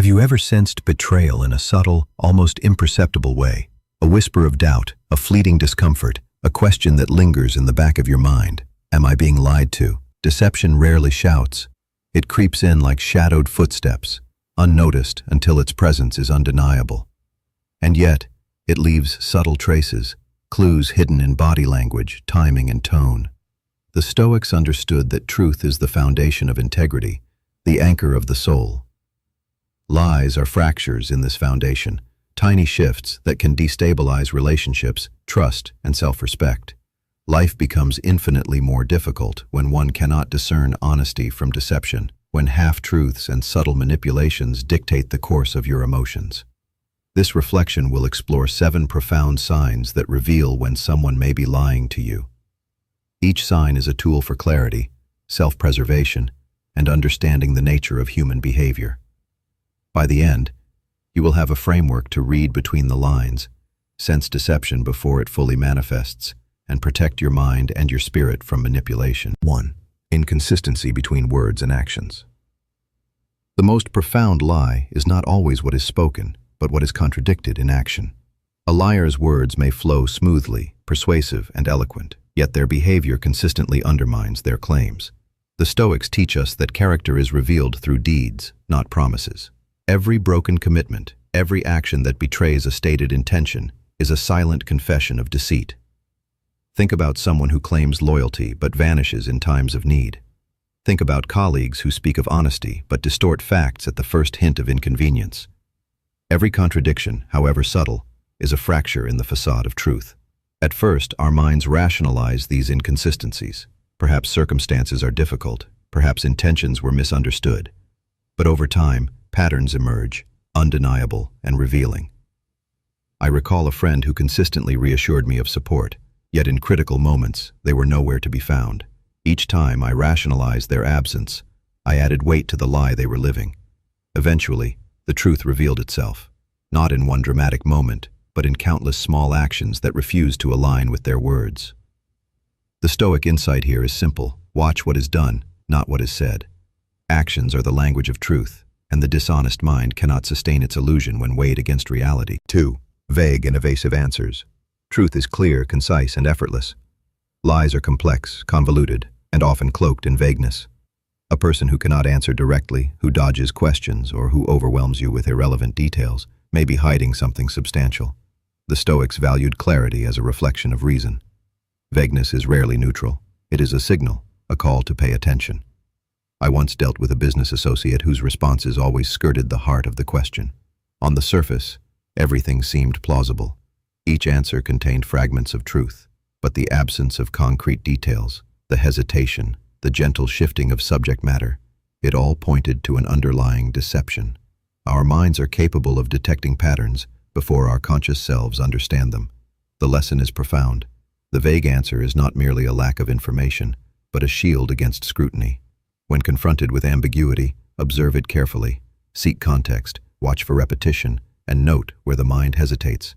Have you ever sensed betrayal in a subtle, almost imperceptible way? A whisper of doubt, a fleeting discomfort, a question that lingers in the back of your mind. Am I being lied to? Deception rarely shouts. It creeps in like shadowed footsteps, unnoticed until its presence is undeniable. And yet, it leaves subtle traces, clues hidden in body language, timing, and tone. The Stoics understood that truth is the foundation of integrity, the anchor of the soul. Lies are fractures in this foundation, tiny shifts that can destabilize relationships, trust, and self-respect. Life becomes infinitely more difficult when one cannot discern honesty from deception, when half-truths and subtle manipulations dictate the course of your emotions. This reflection will explore 7 profound signs that reveal when someone may be lying to you. Each sign is a tool for clarity, self-preservation, and understanding the nature of human behavior. By the end, you will have a framework to read between the lines, sense deception before it fully manifests, and protect your mind and your spirit from manipulation. 1. Inconsistency between words and actions. The most profound lie is not always what is spoken, but what is contradicted in action. A liar's words may flow smoothly, persuasive, and eloquent, yet their behavior consistently undermines their claims. The Stoics teach us that character is revealed through deeds, not promises. Every broken commitment, every action that betrays a stated intention, is a silent confession of deceit. Think about someone who claims loyalty but vanishes in times of need. Think about colleagues who speak of honesty but distort facts at the first hint of inconvenience. Every contradiction, however subtle, is a fracture in the facade of truth. At first, our minds rationalize these inconsistencies. Perhaps circumstances are difficult, perhaps intentions were misunderstood. But over time, patterns emerge, undeniable and revealing. I recall a friend who consistently reassured me of support, yet in critical moments, they were nowhere to be found. Each time I rationalized their absence, I added weight to the lie they were living. Eventually, the truth revealed itself, not in one dramatic moment, but in countless small actions that refused to align with their words. The Stoic insight here is simple. Watch what is done, not what is said. Actions are the language of truth, and the dishonest mind cannot sustain its illusion when weighed against reality. 2. Vague and evasive answers. Truth is clear, concise, and effortless. Lies are complex, convoluted, and often cloaked in vagueness. A person who cannot answer directly, who dodges questions, or who overwhelms you with irrelevant details may be hiding something substantial. The Stoics valued clarity as a reflection of reason. Vagueness is rarely neutral. It is a signal, a call to pay attention. I once dealt with a business associate whose responses always skirted the heart of the question. On the surface, everything seemed plausible. Each answer contained fragments of truth, but the absence of concrete details, the hesitation, the gentle shifting of subject matter, it all pointed to an underlying deception. Our minds are capable of detecting patterns before our conscious selves understand them. The lesson is profound. The vague answer is not merely a lack of information, but a shield against scrutiny. When confronted with ambiguity, observe it carefully, seek context, watch for repetition, and note where the mind hesitates.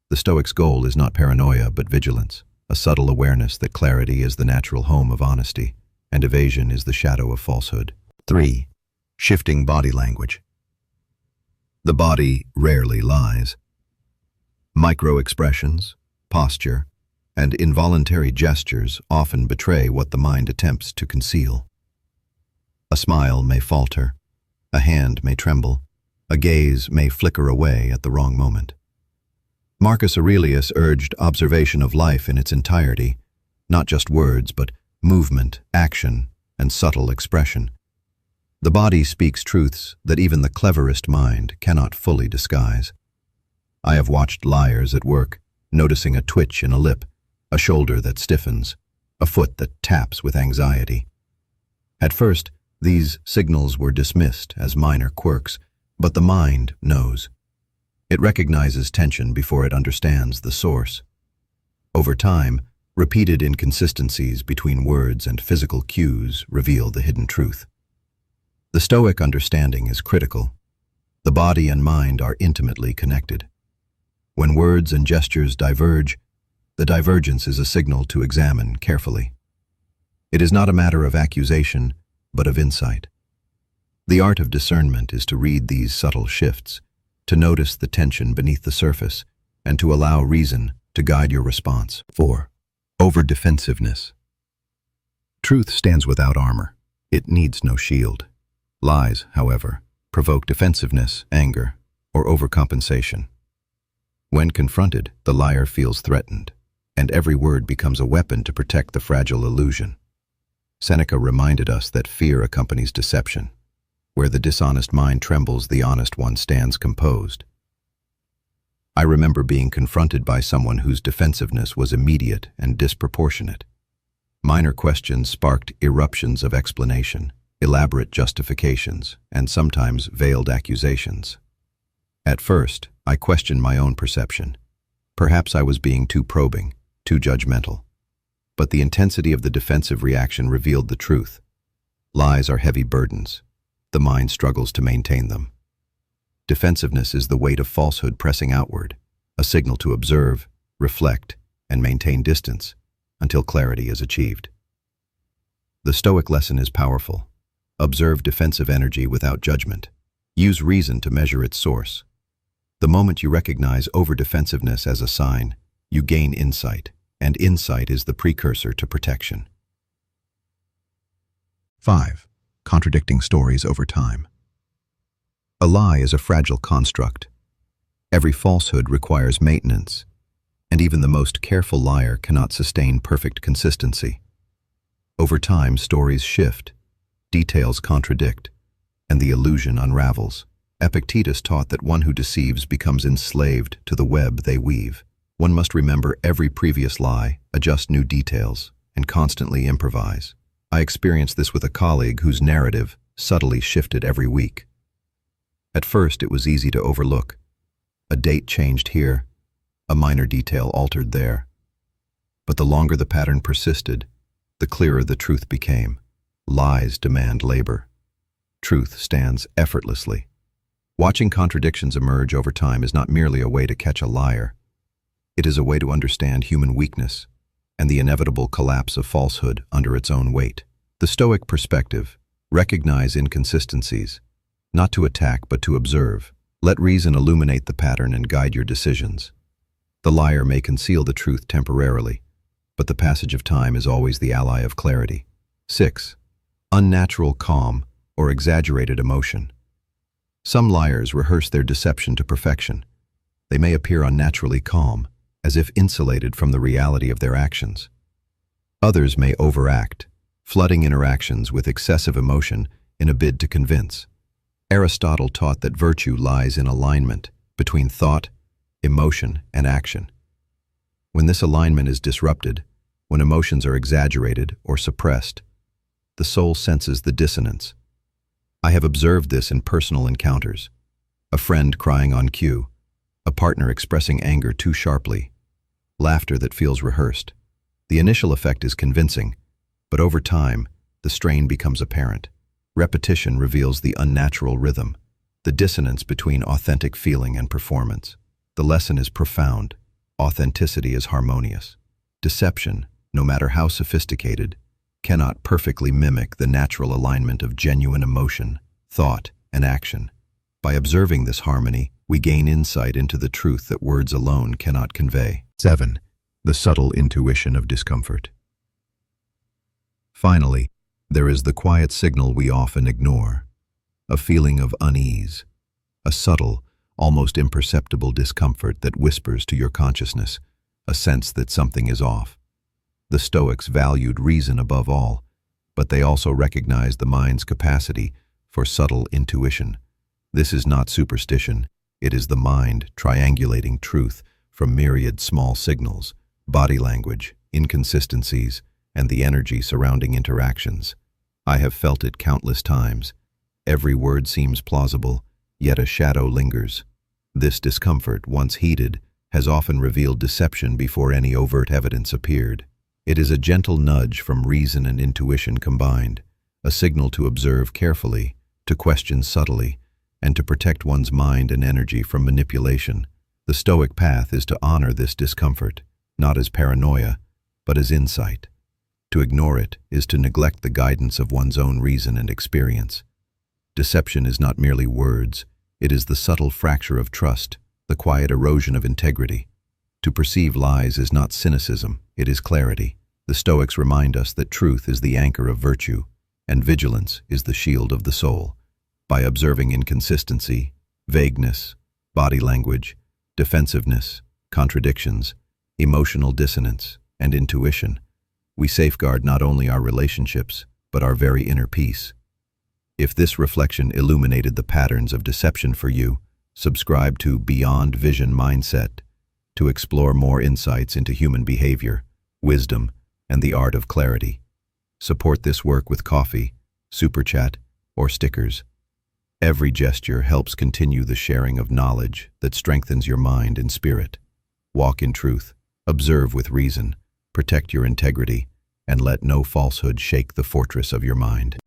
The Stoics' goal is not paranoia but vigilance, a subtle awareness that clarity is the natural home of honesty, and evasion is the shadow of falsehood. 3. Shifting body language. The body rarely lies. Micro-expressions, posture, and involuntary gestures often betray what the mind attempts to conceal. A smile may falter, a hand may tremble, a gaze may flicker away at the wrong moment. Marcus Aurelius urged observation of life in its entirety, not just words, but movement, action, and subtle expression. The body speaks truths that even the cleverest mind cannot fully disguise. I have watched liars at work, noticing a twitch in a lip, a shoulder that stiffens, a foot that taps with anxiety. At first, these signals were dismissed as minor quirks, but the mind knows. It recognizes tension before it understands the source. Over time, repeated inconsistencies between words and physical cues reveal the hidden truth. The Stoic understanding is critical. The body and mind are intimately connected. When words and gestures diverge, the divergence is a signal to examine carefully. It is not a matter of accusation, but of insight. The art of discernment is to read these subtle shifts, to notice the tension beneath the surface, and to allow reason to guide your response. 4. Over-defensiveness. Truth stands without armor. It needs no shield. Lies, however, provoke defensiveness, anger, or overcompensation. When confronted, the liar feels threatened, and every word becomes a weapon to protect the fragile illusion. Seneca reminded us that fear accompanies deception. Where the dishonest mind trembles, the honest one stands composed. I remember being confronted by someone whose defensiveness was immediate and disproportionate. Minor questions sparked eruptions of explanation, elaborate justifications, and sometimes veiled accusations. At first, I questioned my own perception. Perhaps I was being too probing, too judgmental. But the intensity of the defensive reaction revealed the truth. Lies are heavy burdens. The mind struggles to maintain them. Defensiveness is the weight of falsehood pressing outward, a signal to observe, reflect, and maintain distance until clarity is achieved. The Stoic lesson is powerful. Observe defensive energy without judgment. Use reason to measure its source. The moment you recognize over-defensiveness as a sign, you gain insight, and insight is the precursor to protection. 5. Contradicting stories over time. A lie is a fragile construct. Every falsehood requires maintenance, and even the most careful liar cannot sustain perfect consistency. Over time, stories shift, details contradict, and the illusion unravels. Epictetus taught that one who deceives becomes enslaved to the web they weave. One must remember every previous lie, adjust new details, and constantly improvise. I experienced this with a colleague whose narrative subtly shifted every week. At first, it was easy to overlook. A date changed here, a minor detail altered there. But the longer the pattern persisted, the clearer the truth became. Lies demand labor. Truth stands effortlessly. Watching contradictions emerge over time is not merely a way to catch a liar. It is a way to understand human weakness and the inevitable collapse of falsehood under its own weight. The Stoic perspective: recognize inconsistencies, not to attack but to observe. Let reason illuminate the pattern and guide your decisions. The liar may conceal the truth temporarily, but the passage of time is always the ally of clarity. 6. Unnatural calm or exaggerated emotion. Some liars rehearse their deception to perfection. They may appear unnaturally calm, as if insulated from the reality of their actions. Others may overact, flooding interactions with excessive emotion in a bid to convince. Aristotle taught that virtue lies in alignment between thought, emotion, and action. When this alignment is disrupted, when emotions are exaggerated or suppressed, the soul senses the dissonance. I have observed this in personal encounters. A friend crying on cue, a partner expressing anger too sharply, laughter that feels rehearsed. The initial effect is convincing, but over time, the strain becomes apparent. Repetition reveals the unnatural rhythm, the dissonance between authentic feeling and performance. The lesson is profound. Authenticity is harmonious. Deception, no matter how sophisticated, cannot perfectly mimic the natural alignment of genuine emotion, thought, and action. By observing this harmony, we gain insight into the truth that words alone cannot convey. 7. The subtle intuition of discomfort. Finally, there is the quiet signal we often ignore, a feeling of unease, a subtle, almost imperceptible discomfort that whispers to your consciousness, a sense that something is off. The Stoics valued reason above all, but they also recognized the mind's capacity for subtle intuition. This is not superstition, it is the mind triangulating truth from myriad small signals, body language, inconsistencies, and the energy surrounding interactions. I have felt it countless times. Every word seems plausible, yet a shadow lingers. This discomfort, once heeded, has often revealed deception before any overt evidence appeared. It is a gentle nudge from reason and intuition combined, a signal to observe carefully, to question subtly, and to protect one's mind and energy from manipulation. The Stoic path is to honor this discomfort, not as paranoia, but as insight. To ignore it is to neglect the guidance of one's own reason and experience. Deception is not merely words, it is the subtle fracture of trust, the quiet erosion of integrity. To perceive lies is not cynicism, it is clarity. The Stoics remind us that truth is the anchor of virtue, and vigilance is the shield of the soul. By observing inconsistency, vagueness, body language, defensiveness, contradictions, emotional dissonance, and intuition, we safeguard not only our relationships, but our very inner peace. If this reflection illuminated the patterns of deception for you, subscribe to Beyond Vision Mindset to explore more insights into human behavior, wisdom, and the art of clarity. Support this work with coffee, super chat, or stickers. Every gesture helps continue the sharing of knowledge that strengthens your mind and spirit. Walk in truth, observe with reason, protect your integrity, and let no falsehood shake the fortress of your mind.